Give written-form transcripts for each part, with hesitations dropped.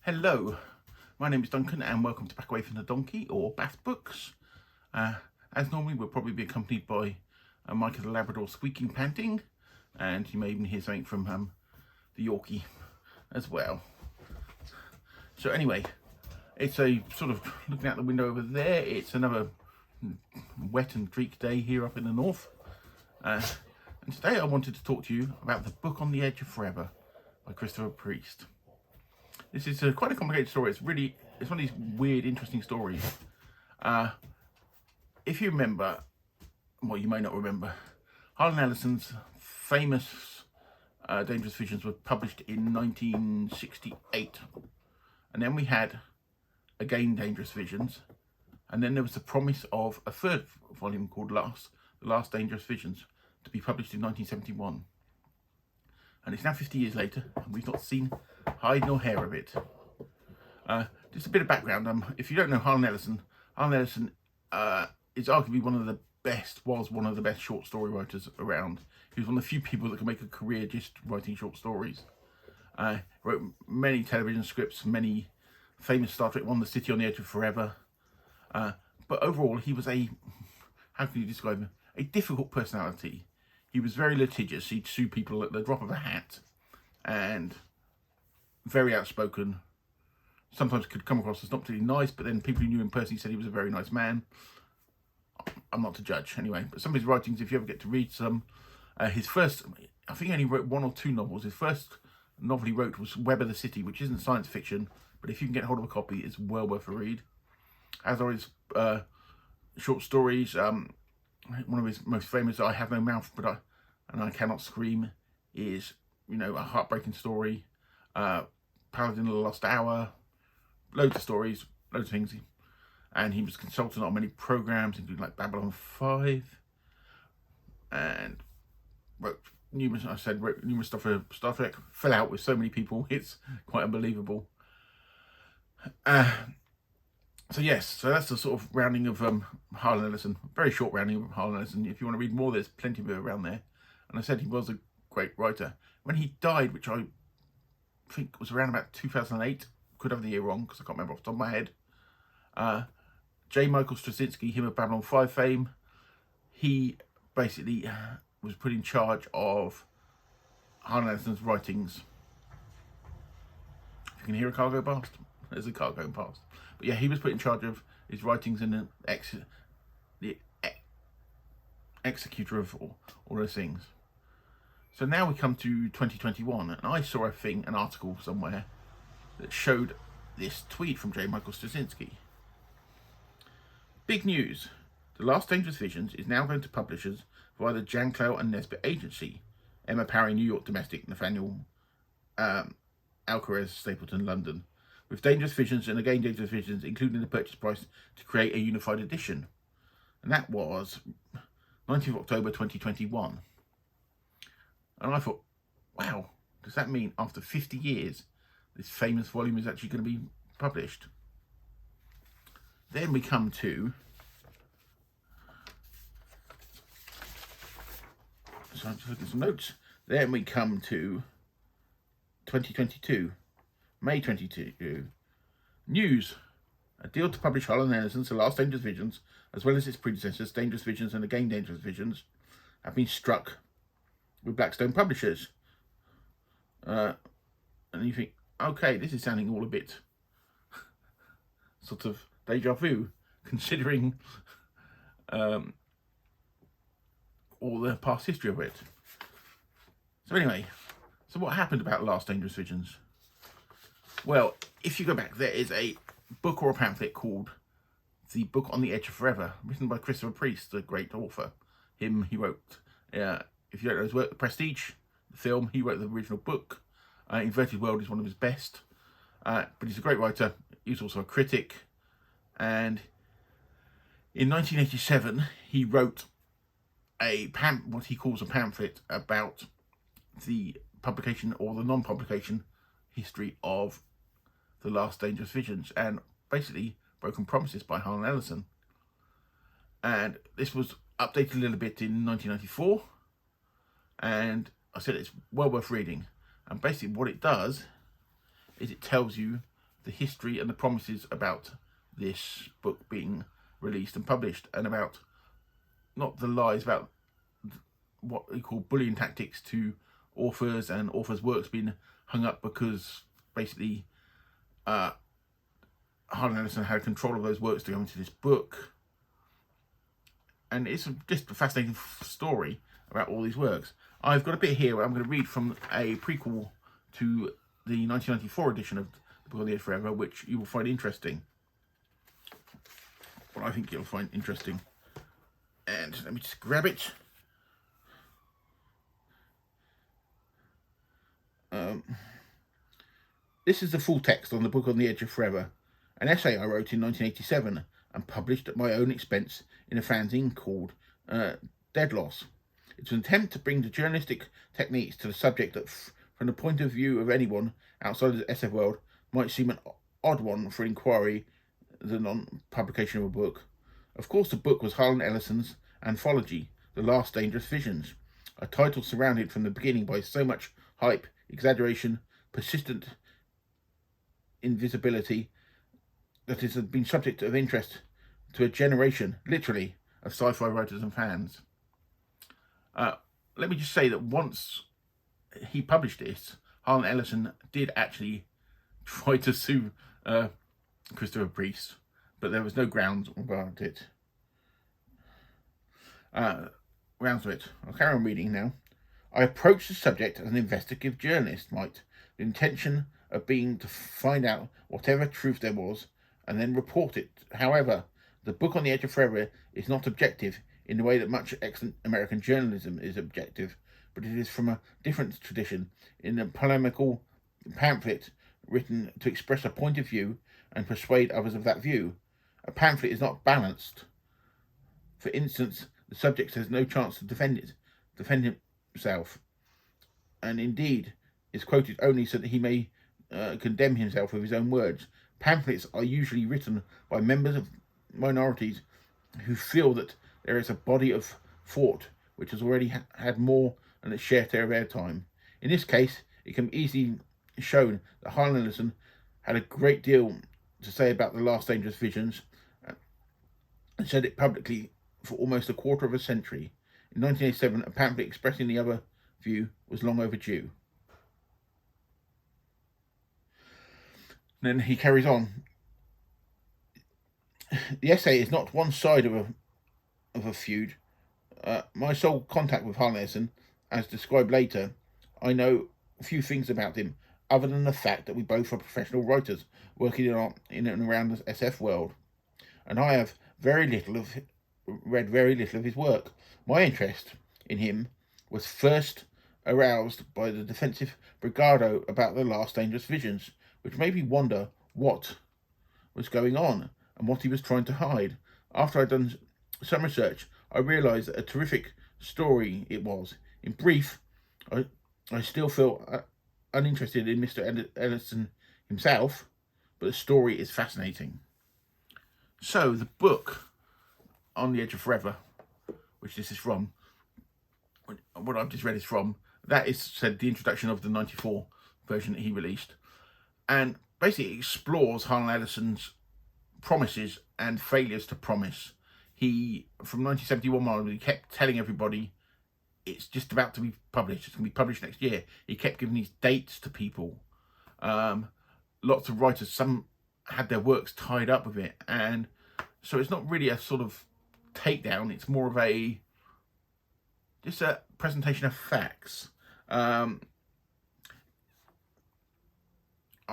Hello, my name is Duncan and welcome to Back Away from the Donkey or Bath Books. As normally, we'll probably be accompanied by Micah the Labrador squeaking, panting, and you may even hear something from the Yorkie as well. So anyway, it's a sort of looking out the window over there. It's another wet and dreary day here up in the north. And today I wanted to talk to you about The Book on the Edge of Forever by Christopher Priest. This is quite a complicated story. It's one of these weird, interesting stories. If you remember, well, you may not remember, Harlan Ellison's famous Dangerous Visions were published in 1968. And then we had, again, Dangerous Visions. And then there was the promise of a third volume called The Last Dangerous Visions to be published in 1971. And it's now 50 years later, and we've not seen hide nor hair of it. Just a bit of background. If you don't know Harlan Ellison is arguably one of the best short story writers around. He was one of the few people that can make a career just writing short stories. Wrote many television scripts, many famous Star Trek one, The City on the Edge of Forever. But overall, he was how can you describe him? A difficult personality. He was very litigious. He'd sue people at the drop of a hat, and very outspoken. Sometimes could come across as not particularly nice, but then people who knew him personally said he was a very nice man. I'm not to judge anyway, but some of his writings, if you ever get to read some, his first, I think he only wrote one or two novels. His first novel he wrote was Web of the City, which isn't science fiction, but if you can get hold of a copy, it's well worth a read. As are his short stories. One of his most famous, I Have No Mouth, and I Cannot Scream, is, a heartbreaking story. Paladin of the Lost Hour, loads of stories, loads of things. And he was a consultant on many programs, including like Babylon 5, and wrote numerous stuff for Star Trek. Fell out with so many people, it's quite unbelievable. So that's the sort of rounding of Harlan Ellison. Very short rounding of Harlan Ellison. If you want to read more, there's plenty of it around there. And I said he was a great writer. When he died, which I think was around about 2008, could have the year wrong because I can't remember off the top of my head. J. Michael Straczynski, him of Babylon 5 fame, he basically was put in charge of Harlan Ellison's writings. If you can hear a car go past, there's a car going past. But yeah, he was put in charge of his writings and the executor of all those things. So now we come to 2021, and I saw an article somewhere that showed this tweet from J. Michael Straczynski. Big news. The Last Dangerous Visions is now going to publishers via the Jan Clow and Nesbitt agency. Emma Parry, New York domestic, Nathaniel Alcaraz, Stapleton, London. With Dangerous Visions and again Dangerous Visions, including the purchase price to create a unified edition. And that was 19th of October 2021. And I thought, wow, does that mean after 50 years, this famous volume is actually going to be published? Then we come to, so I'm just looking at some notes. Then we come to 2022. May 22. News. A deal to publish Harlan Ellison's The Last Dangerous Visions, as well as its predecessors, Dangerous Visions and again Dangerous Visions, have been struck with Blackstone Publishers. And you think, okay, this is sounding all a bit sort of deja vu, considering all the past history of it. So anyway, so what happened about Last Dangerous Visions? Well, if you go back, there is a book or a pamphlet called The Book on the Edge of Forever, written by Christopher Priest, the great author. He wrote, if you don't know his work, The Prestige, the film, he wrote the original book. Inverted World is one of his best. But he's a great writer. He was also a critic. And in 1987, he wrote what he calls a pamphlet about the publication or the non-publication history of The Last Dangerous Visions, and basically Broken Promises by Harlan Ellison. And this was updated a little bit in 1994, and I said it's well worth reading. And basically what it does is it tells you the history and the promises about this book being released and published, and about not the lies, about what we call bullying tactics to authors and authors' works being hung up because basically Harlan Ellison had control of those works to go into this book. And it's just a fascinating story about all these works. I've got a bit here where I'm going to read from a prequel to the 1994 edition of The Book on the Edge Forever, which you will find interesting. Well, I think you'll find interesting. And let me just grab it. This is the full text on The Book on the Edge of Forever, an essay I wrote in 1987 and published at my own expense in a fanzine called Dead Loss. It's an attempt to bring the journalistic techniques to the subject that, from the point of view of anyone outside of the SF world, might seem an odd one for inquiry than on publication of a book. Of course, the book was Harlan Ellison's anthology, The Last Dangerous Visions, a title surrounded from the beginning by so much hype, exaggeration, persistent invisibility that it has been subject of interest to a generation, literally, of sci-fi writers and fans. Let me just say that once he published this, Harlan Ellison did actually try to sue Christopher Priest, but there was no grounds about it. Grounds of it. I'll carry on reading now. I approached the subject as an investigative journalist might, the intention of being to find out whatever truth there was and then report it. However, The Book on the Edge of Forever is not objective in the way that much excellent American journalism is objective, but it is from a different tradition, in a polemical pamphlet written to express a point of view and persuade others of that view. A pamphlet is not balanced. For instance, the subject has no chance to defend himself, and indeed is quoted only so that he may condemn himself with his own words. Pamphlets are usually written by members of minorities who feel that there is a body of thought which has already had more than its share of airtime. In this case, it can be easily shown that Harlan Ellison had a great deal to say about The Last Dangerous Visions and said it publicly for almost a quarter of a century. In 1987, a pamphlet expressing the other view was long overdue. And then he carries on. The essay is not one side of a feud. My sole contact with Harlan Ellison, as described later, I know a few things about him, other than the fact that we both are professional writers working in and around the SF world, and I have read very little of his work. My interest in him was first aroused by the defensive bravado about The Last Dangerous Visions, which made me wonder what was going on and what he was trying to hide. After I'd done some research, I realised that a terrific story it was. In brief, I still feel uninterested in Mr. Ellison himself, but the story is fascinating. So, the book On the Edge of Forever, which this is from, what I've just read is from, that is said the introduction of the 94 version that he released, and basically explores Harlan Ellison's promises and failures to promise. He, from 1971 on, he kept telling everybody it's just about to be published. It's going to be published next year. He kept giving these dates to people. Lots of writers, some had their works tied up with it, and so it's not really a sort of takedown. It's more of just a presentation of facts. I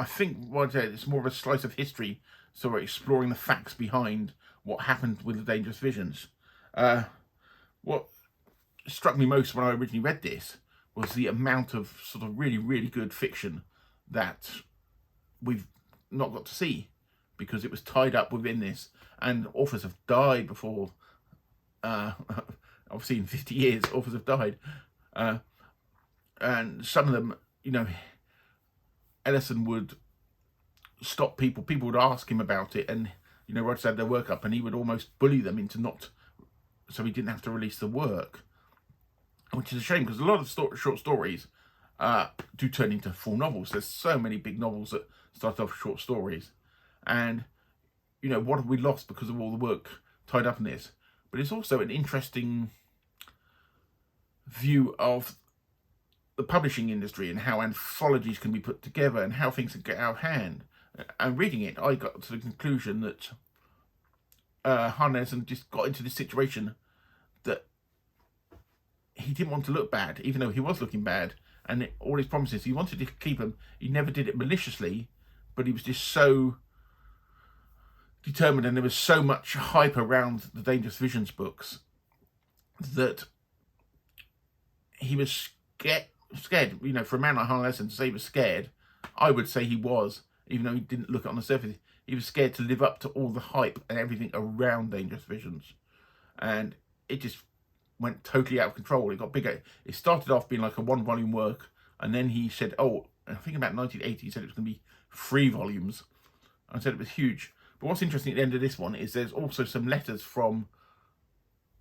think what it's more of a slice of history, so we're exploring the facts behind what happened with the Dangerous Visions. What struck me most when I originally read this was the amount of sort of really, really good fiction that we've not got to see because it was tied up within this, and authors have died before. Obviously, in 50 years, authors have died, and some of them, Ellison would stop people. People would ask him about it, and writers had their work up, and he would almost bully them into not, so he didn't have to release the work, which is a shame because a lot of short stories do turn into full novels. There's so many big novels that start off short stories, and what have we lost because of all the work tied up in this? But it's also an interesting view of the publishing industry and how anthologies can be put together and how things can get out of hand. And reading it, I got to the conclusion that Harlan Ellison just got into this situation that he didn't want to look bad, even though he was looking bad. And all his promises, he wanted to keep them. He never did it maliciously, but he was just so determined, and there was so much hype around the Dangerous Visions books that he was scared. For a man like Harlan Ellison to say he was scared, I would say he was, even though he didn't look it on the surface. He was scared to live up to all the hype and everything around Dangerous Visions, and it just went totally out of control. It got bigger. It started off being like a 1-volume work, and then he said, I think about 1980, he said it was going to be 3 volumes. I said it was huge. But what's interesting at the end of this one is there's also some letters from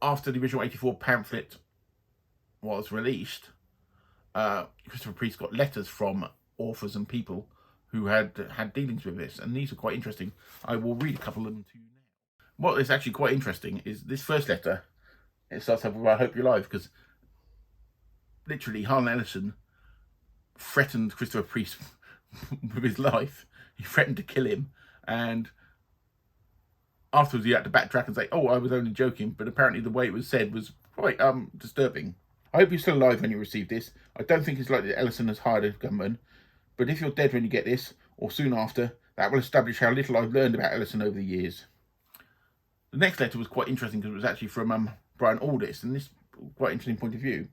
after the original 84 pamphlet was released. Christopher Priest got letters from authors and people who had dealings with this, and these are quite interesting. I will read a couple of them to you now. What is actually quite interesting is this first letter. It starts off with "I hope you're alive," because literally Harlan Ellison threatened Christopher Priest with his life. He threatened to kill him, and afterwards he had to backtrack and say, "Oh, I was only joking," but apparently the way it was said was quite disturbing. "I hope you're still alive when you receive this. I don't think it's likely that Ellison has hired a gunman, but if you're dead when you get this, or soon after, that will establish how little I've learned about Ellison over the years." The next letter was quite interesting because it was actually from Brian Aldiss, and this quite interesting point of view.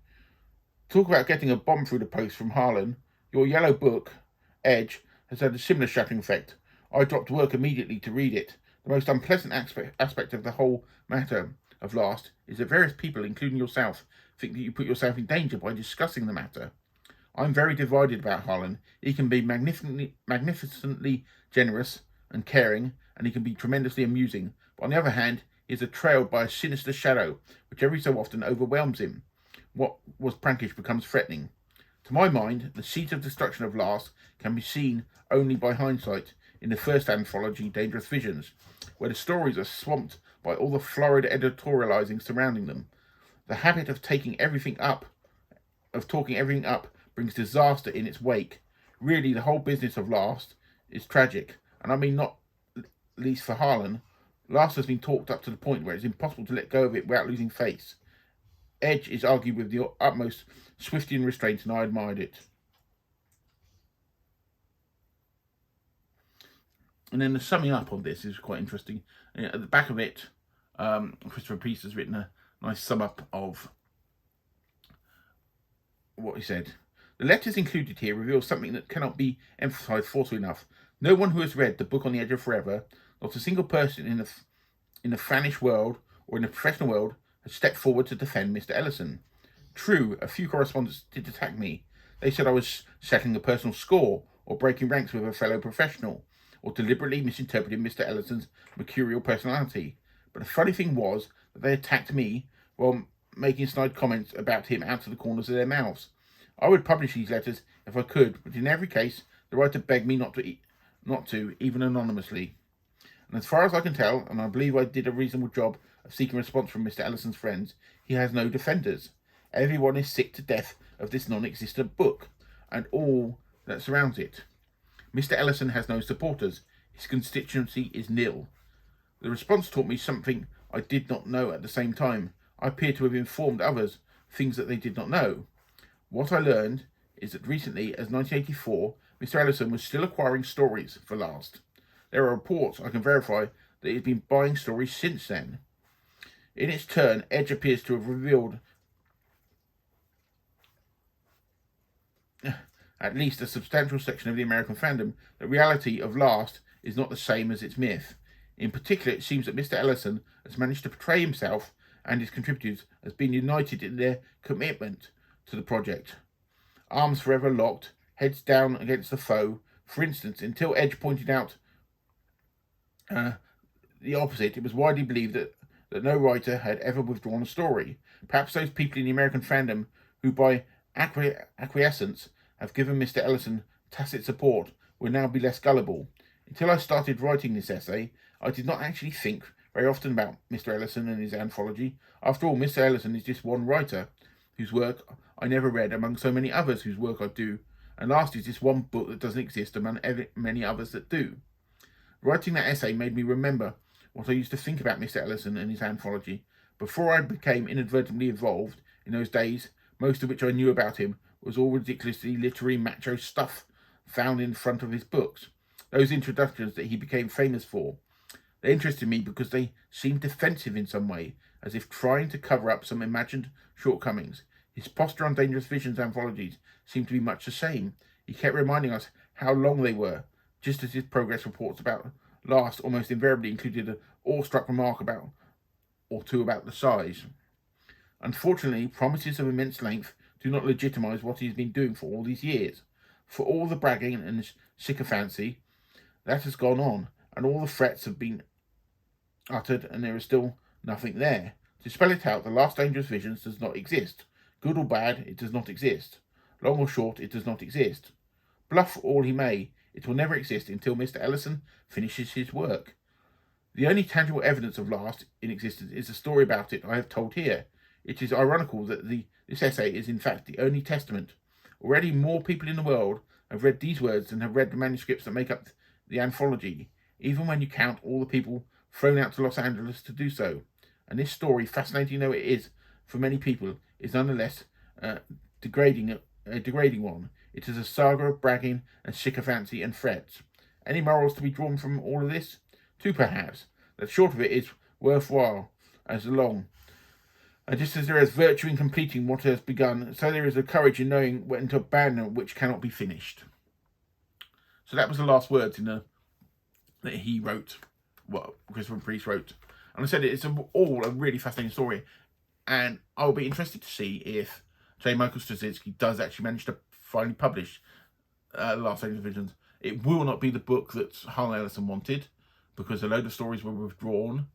"Talk about getting a bomb through the post from Harlan. Your yellow book, Edge, has had a similar shattering effect. I dropped work immediately to read it. The most unpleasant aspect of the whole matter of Last is that various people, including yourself, think that you put yourself in danger by discussing the matter. I'm very divided about Harlan. He can be magnificently generous and caring, and he can be tremendously amusing. But on the other hand, he is trailed by a sinister shadow, which every so often overwhelms him. What was prankish becomes threatening. To my mind, the seat of destruction of Last can be seen only by hindsight in the first anthology, Dangerous Visions, where the stories are swamped by all the florid editorializing surrounding them. The habit of talking everything up, brings disaster in its wake. Really, the whole business of Last is tragic, and I mean not least for Harlan. Last has been talked up to the point where it's impossible to let go of it without losing face. Edge is argued with the utmost Swiftian restraint, and I admired it." And then the summing up of this is quite interesting. At the back of it, Christopher Priest has written a nice sum up of what he said. "The letters included here reveal something that cannot be emphasized forcefully enough. No one who has read The Book on the Edge of Forever, not a single person in the fanish world or in the professional world, has stepped forward to defend Mr. Ellison. True, a few correspondents did attack me. They said I was settling a personal score, or breaking ranks with a fellow professional, or deliberately misinterpreting Mr. Ellison's mercurial personality. But the funny thing was that they attacked me while making snide comments about him out of the corners of their mouths. I would publish these letters if I could, but in every case, the writer begged me not to, even anonymously. And as far as I can tell, and I believe I did a reasonable job of seeking response from Mr. Ellison's friends, he has no defenders. Everyone is sick to death of this non-existent book, and all that surrounds it. Mr. Ellison has no supporters. His constituency is nil. The response taught me something I did not know at the same time. I appear to have informed others things that they did not know. What I learned is that recently, as 1984, Mr. Ellison was still acquiring stories for Last. There are reports I can verify that he's been buying stories since then. In its turn, Edge appears to have revealed at least a substantial section of the American fandom the reality of Last is not the same as its myth. In particular, it seems that Mr. Ellison has managed to portray himself and his contributors as being united in their commitment to the project. Arms forever locked, heads down against the foe. For instance, until Edge pointed out the opposite, it was widely believed that no writer had ever withdrawn a story. Perhaps those people in the American fandom who, by acquiescence, have given Mr. Ellison tacit support will now be less gullible. Until I started writing this essay, I did not actually think very often about Mr. Ellison and his anthology. After all, Mr. Ellison is just one writer whose work I never read among so many others whose work I do, and last is this one book that doesn't exist among many others that do. Writing that essay made me remember what I used to think about Mr. Ellison and his anthology. Before I became inadvertently involved in those days, most of which I knew about him was all ridiculously literary macho stuff found in front of his books. Those introductions that he became famous for. They interested me because they seemed defensive in some way, as if trying to cover up some imagined shortcomings. His posture on Dangerous Visions anthologies seemed to be much the same. He kept reminding us how long they were, just as his progress reports about last almost invariably included an awestruck remark about or two about the size. Unfortunately, promises of immense length do not legitimize what he's been doing for all these years. For all the bragging and sycophancy that has gone on, and all the threats have been uttered, and there is still nothing there. To spell it out, the last Dangerous Visions does not exist. Good or bad, it does not exist. Long or short, it does not exist. Bluff all he may, it will never exist until Mr. Ellison finishes his work. The only tangible evidence of last in existence is the story about it I have told here. It is ironical that this essay is in fact the only testament. Already more people in the world have read these words than have read the manuscripts that make up the anthology, even when you count all the people thrown out to Los Angeles to do so. And this story, fascinating though it is for many people, is nonetheless a degrading one. It is a saga of bragging and sycophancy and threats. Any morals to be drawn from all of this? Two, perhaps. That short of it is worthwhile as long. And just as there is virtue in completing what has begun, so there is a courage in knowing when to abandon which cannot be finished. So that was the last words that he wrote, what Christopher Priest wrote. And I said it's all a really fascinating story. And I'll be interested to see if J. Michael Straczynski does actually manage to finally publish The Last Dangerous Visions. It will not be the book that Harlan Ellison wanted, because a load of stories were withdrawn.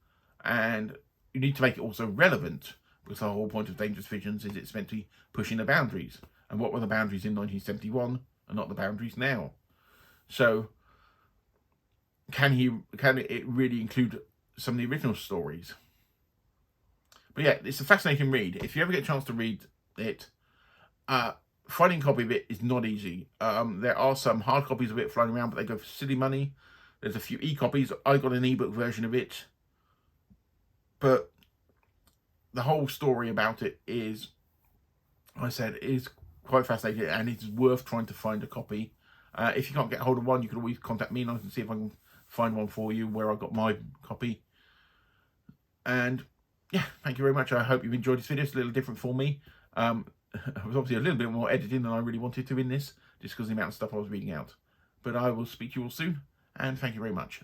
And you need to make it also relevant, because the whole point of Dangerous Visions is it's meant to be pushing the boundaries. And what were the boundaries in 1971 and not the boundaries now? So, can it really include some of the original stories? But yeah, it's a fascinating read. If you ever get a chance to read it, finding a copy of it is not easy. There are some hard copies of it flying around, but they go for silly money. There's a few e-copies. I got an ebook version of it. But the whole story about it is, like I said, is quite fascinating, and it's worth trying to find a copy. If you can't get hold of one, you can always contact me and I can see if I can find one for you where I got my copy. And yeah, thank you very much. I hope you've enjoyed this video. It's a little different for me. I was obviously a little bit more editing than I really wanted to in this, just because of the amount of stuff I was reading out. But I will speak to you all soon, and thank you very much.